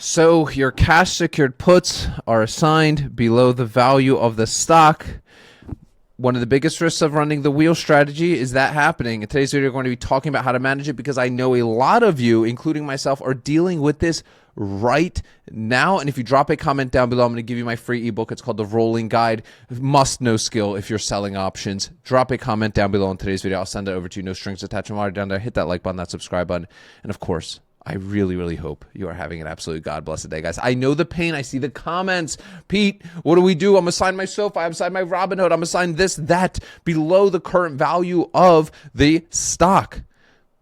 So your cash secured puts are assigned below the value of the stock. One of the biggest risks of running the wheel strategy is that happening. In today's video, we're going to be talking about how to manage it because I know a lot of you, including myself, are dealing with this right now. And if you drop a comment down below, I'm going to give you my free ebook. It's called The Rolling Guide. Must know skill if you're selling options. Drop a comment down below in today's video. I'll send it over to you. No strings attached. And while you're down there, hit that like button, that subscribe button. And of course, I really, really hope you are having an absolute God-blessed day, guys. I know the pain. I see the comments. Pete, what do we do? I'm assigned my SOFI. I'm assigned my Robinhood. I'm assigned this, that, below the current value of the stock.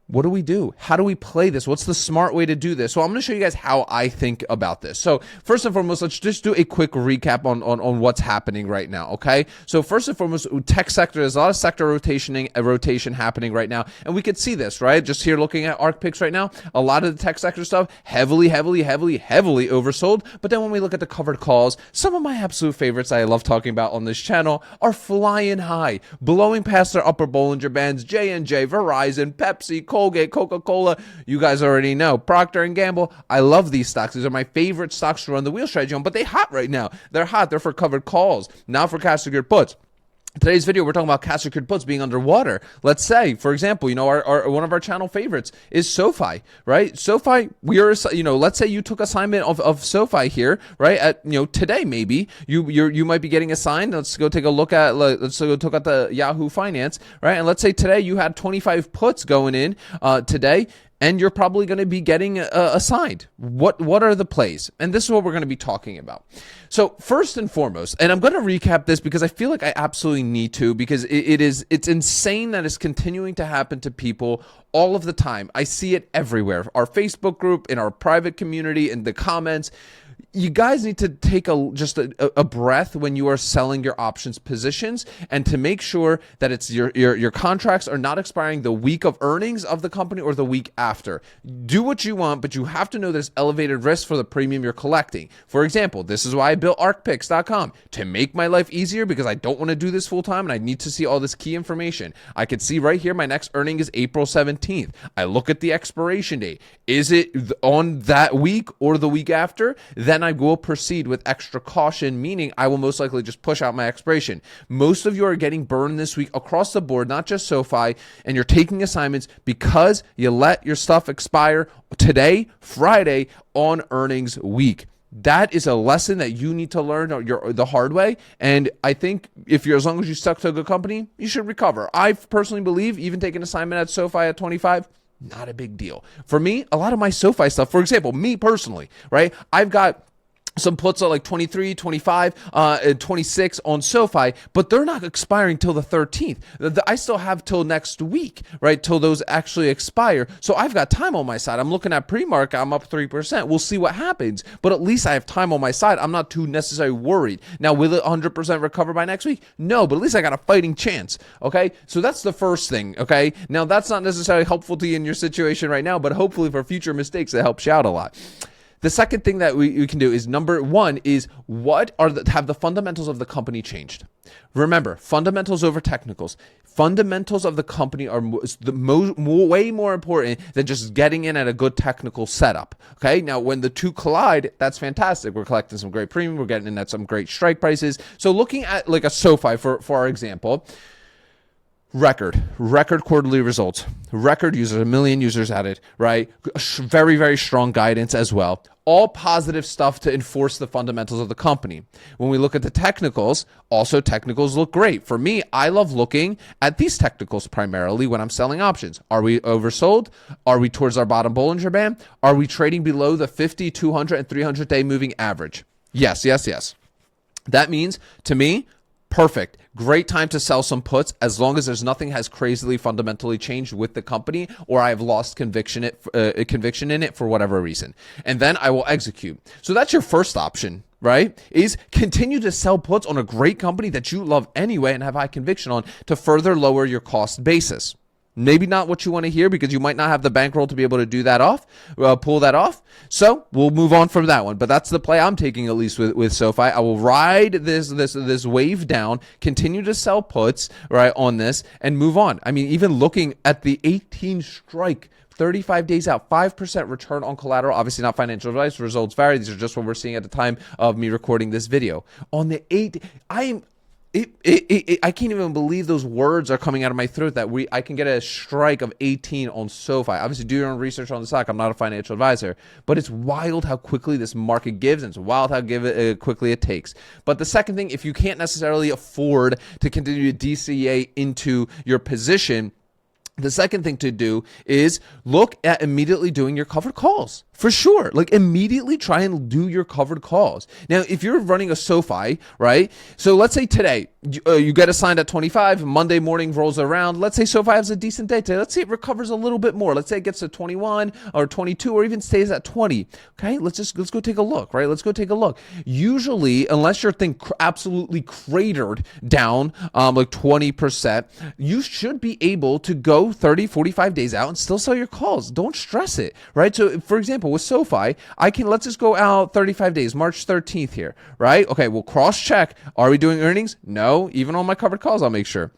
What do we do? How do we play this? What's the smart way to do this? So I'm going to show you guys how I think about this. So first and foremost, let's just do a quick recap on what's happening right now, okay? So first and foremost, tech sector, there's a lot of sector rotation happening right now. And we could see this, right? Just here looking at Ark picks right now, a lot of the tech sector stuff, heavily oversold. But then when we look at the covered calls, some of my absolute favorites I love talking about on this channel are flying high, blowing past their upper Bollinger Bands, J&J, Verizon, Pepsi, Colgate, Coca-Cola, you guys already know. Procter & Gamble, I love these stocks. These are my favorite stocks to run the wheel strategy on, but they're hot right now. They're hot. They're for covered calls, not for cash secured puts. In today's video, we're talking about cash secured puts being underwater. Let's say, for example, our one of our channel favorites is SOFI, right? SOFI, let's say you took assignment of SOFI here, right? At today maybe you might be getting assigned. Let's go take a look at the Yahoo Finance, right? And let's say today you had 25 puts going in today. And you're probably going to be getting assigned. What are the plays? And this is what we're going to be talking about. So first and foremost, and I'm going to recap this because I feel like I absolutely need to, because it's insane that it's continuing to happen to people all of the time. I see it everywhere. Our Facebook group, in our private community, in the comments. You guys need to take just a breath when you are selling your options positions, and to make sure that it's your contracts are not expiring the week of earnings of the company or the week after. Do what you want, but you have to know there's elevated risk for the premium you're collecting. For example, this is why I built ArkPicks.com, to make my life easier, because I don't want to do this full time and I need to see all this key information. I could see right here my next earning is April 17th. I look at the expiration date. Is it on that week or the week after? Then I will proceed with extra caution, meaning I will most likely just push out my expiration. Most of you are getting burned this week across the board, not just SOFI, and you're taking assignments because you let your stuff expire today, Friday, on earnings week. That is a lesson that you need to learn the hard way. And I think as long as you stuck to a good company, you should recover. I personally believe even taking an assignment at SOFI at 25, not a big deal. For me, a lot of my SOFI stuff, for example, me personally, right? I've got some puts are like 23, 25, and 26 on SOFI, but they're not expiring till the 13th. I still have till next week, right? Till those actually expire. So I've got time on my side. I'm looking at pre-market. I'm up 3%. We'll see what happens. But at least I have time on my side. I'm not too necessarily worried. Now, will it 100% recover by next week? No, but at least I got a fighting chance. Okay. So that's the first thing. Okay. Now, that's not necessarily helpful to you in your situation right now, but hopefully for future mistakes, it helps you out a lot. The second thing that we can do is, number one, is have the fundamentals of the company changed? Remember, fundamentals over technicals. Fundamentals of the company are way more important than just getting in at a good technical setup. Okay, now when the two collide, that's fantastic. We're collecting some great premium. We're getting in at some great strike prices. So looking at like a SOFI for our example. Record quarterly results, record users, 1 million users added, right? Very, very strong guidance as well. All positive stuff to enforce the fundamentals of the company. When we look at the technicals, also technicals look great. For me, I love looking at these technicals primarily when I'm selling options. Are we oversold? Are we towards our bottom Bollinger Band? Are we trading below the 50, 200, and 300-day moving average? Yes. That means, to me, perfect. Great time to sell some puts as long as there's nothing has crazily fundamentally changed with the company, or I've lost conviction in it for whatever reason. And then I will execute. So that's your first option, right? Is continue to sell puts on a great company that you love anyway and have high conviction on to further lower your cost basis. Maybe not what you want to hear because you might not have the bankroll to be able to do that pull that off. So we'll move on from that one. But that's the play I'm taking, at least with SOFI. I will ride this wave down, continue to sell puts right on this, and move on. I mean, even looking at the 18 strike 35 days out, 5% return on collateral. Obviously not financial advice, results vary. These are just what we're seeing at the time of me recording this video. On the 8, I can't even believe those words are coming out of my throat that I can get a strike of 18 on SOFI. Obviously, do your own research on the stock. I'm not a financial advisor, but it's wild how quickly this market gives, and it's wild how quickly it takes. But the second thing, if you can't necessarily afford to continue to DCA into your position, the second thing to do is look at immediately doing your covered calls. For sure. Like, immediately try and do your covered calls. Now, if you're running a SOFI, right? So let's say today you get assigned at 25, Monday morning rolls around. Let's say SOFI has a decent day today. Let's say it recovers a little bit more. Let's say it gets to 21 or 22 or even stays at 20. Okay, let's go take a look, right? Let's go take a look. Usually, unless your thing absolutely cratered down like 20%, you should be able to go 30, 45 days out and still sell your calls. Don't stress it, right? So, for example, with SOFI, let's just go out 35 days, March 13th here, right? Okay, we'll cross check. Are we doing earnings? No. Even on my covered calls, I'll make sure.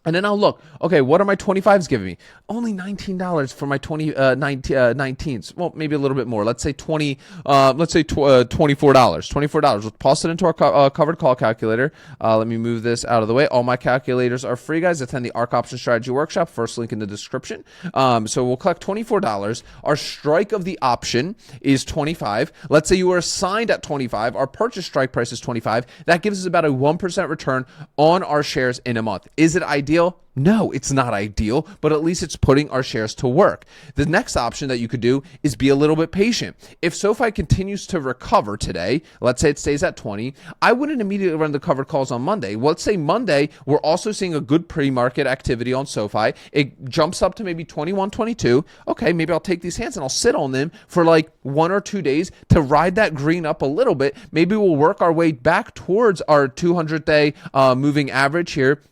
And then I'll look, okay, what are my 25s giving me? Only $19 for my 19s. Well, maybe a little bit more. Let's say $24. $24. Let's toss it into our covered call calculator. Let me move this out of the way. All my calculators are free, guys. Attend the Ark Options Strategy workshop. First link in the description. So we'll collect $24. Our strike of the option is 25. Let's say you were assigned at 25. Our purchase strike price is 25. That gives us about a 1% return on our shares in a month. Is it ideal? No, it's not ideal, but at least it's putting our shares to work. The next option that you could do is be a little bit patient. If SOFI continues to recover today, let's say it stays at 20, I wouldn't immediately run the covered calls on Monday. Let's say Monday, we're also seeing a good pre-market activity on SOFI. It jumps up to maybe 21, 22. Okay, maybe I'll take these hands and I'll sit on them for like 1 or 2 days to ride that green up a little bit. Maybe we'll work our way back towards our 200-day moving average here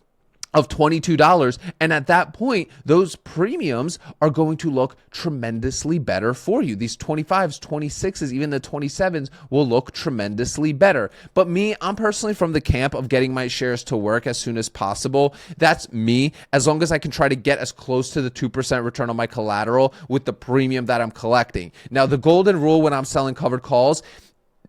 of $22. And at that point, those premiums are going to look tremendously better for you. These 25s, 26s, even the 27s will look tremendously better. But me, I'm personally from the camp of getting my shares to work as soon as possible. That's me, as long as I can try to get as close to the 2% return on my collateral with the premium that I'm collecting. Now, the golden rule when I'm selling covered calls,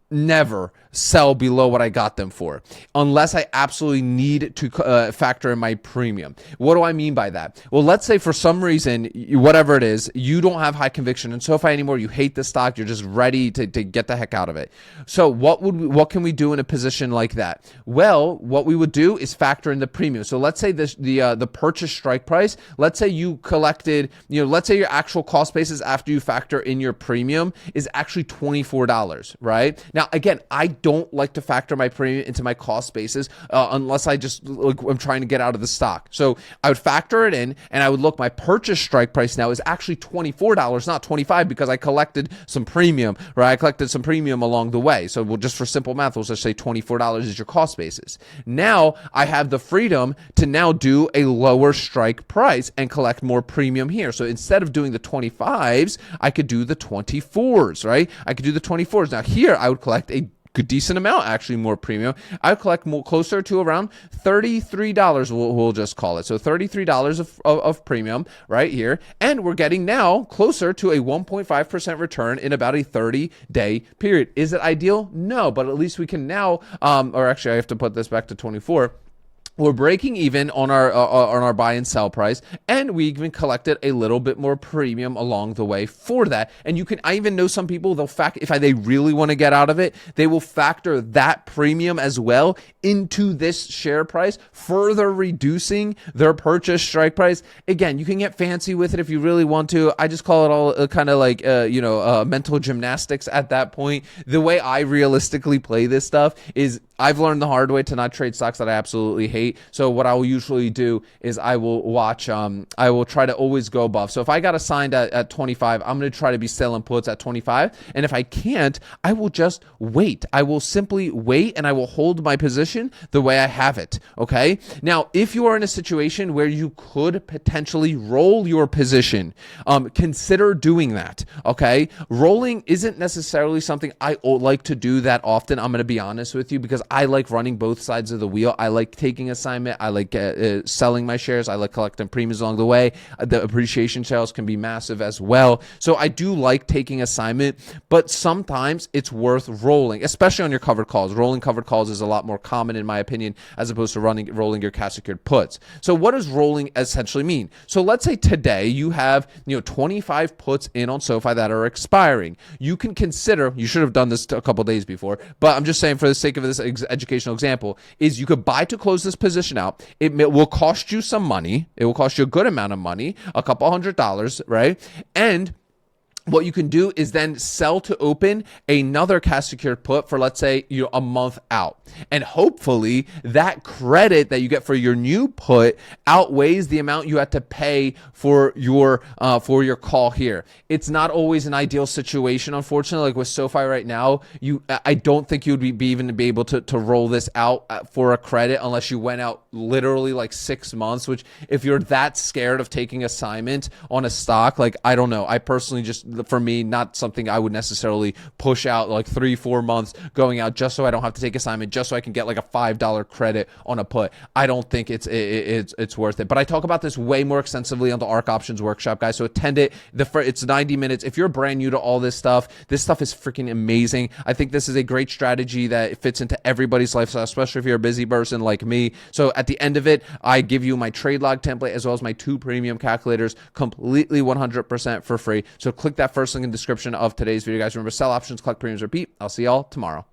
never sell below what I got them for, unless I absolutely need to factor in my premium. What do I mean by that? Well, let's say for some reason, whatever it is, you don't have high conviction in SOFI anymore. You hate the stock. You're just ready to get the heck out of it. So what can we do in a position like that? Well, what we would do is factor in the premium. So let's say the purchase strike price. Let's say you collected, let's say your actual cost basis after you factor in your premium is actually $24, right? Now, again, I don't like to factor my premium into my cost basis unless I'm trying to get out of the stock. So I would factor it in, and I would look, my purchase strike price now is actually $24, not 25, because I collected some premium, right? I collected some premium along the way. So we'll just, for simple math, we'll just say $24 is your cost basis. Now I have the freedom to now do a lower strike price and collect more premium here. So instead of doing the 25s, I could do the 24s, right? I could do the 24s. Now here I would collect a good decent amount, actually more premium. I would collect more, closer to around $33, we'll just call it. So $33 of premium right here. And we're getting now closer to a 1.5% return in about a 30-day period. Is it ideal? No, but at least we can now, or actually I have to put this back to 24. We're breaking even on our buy and sell price, and we even collected a little bit more premium along the way for that. And I even know some people, if they really want to get out of it, they will factor that premium as well into this share price, further reducing their purchase strike price. Again, you can get fancy with it if you really want to. I just call it all kind of like mental gymnastics at that point. The way I realistically play this stuff is I've learned the hard way to not trade stocks that I absolutely hate. So what I will usually do is I will watch, I will try to always go above. So if I got assigned at 25, I'm going to try to be selling puts at 25. And if I can't, I will just wait. I will simply wait, and I will hold my position position the way I have it, okay? Now, if you are in a situation where you could potentially roll your position, consider doing that, okay? Rolling isn't necessarily something I like to do that often, I'm going to be honest with you, because I like running both sides of the wheel. I like taking assignment. I like selling my shares. I like collecting premiums along the way. The appreciation sales can be massive as well. So I do like taking assignment, but sometimes it's worth rolling, especially on your covered calls. Rolling covered calls is a lot more common in my opinion, as opposed to rolling your cash secured puts. So what does rolling essentially mean? So let's say today you have 25 puts in on SOFI that are expiring. You can consider, you should have done this a couple days before, but I'm just saying for the sake of this educational example, is you could buy to close this position out. It will cost you some money. It will cost you a good amount of money, a couple $100, right? And what you can do is then sell to open another cash secured put for, let's say, a month out. And hopefully that credit that you get for your new put outweighs the amount you have to pay for your call here. It's not always an ideal situation, unfortunately. Like with SOFI right now, I don't think you would be able to roll this out for a credit unless you went out literally like 6 months, which if you're that scared of taking assignment on a stock, like, I don't know. I personally just, for me, not something I would necessarily push out like 3-4 months going out just so I don't have to take assignment, just so I can get like a $5 credit on a put. I don't think it's worth it. But I talk about this way more extensively on the Ark Options workshop, guys. So attend it. It's 90 minutes. If you're brand new to all this stuff is freaking amazing. I think this is a great strategy that fits into everybody's lifestyle, especially if you're a busy person like me. So at the end of it, I give you my trade log template as well as my 2 premium calculators completely 100% for free. So click that first link in the description of today's video, guys. Remember, sell options, collect premiums, repeat. I'll see y'all tomorrow.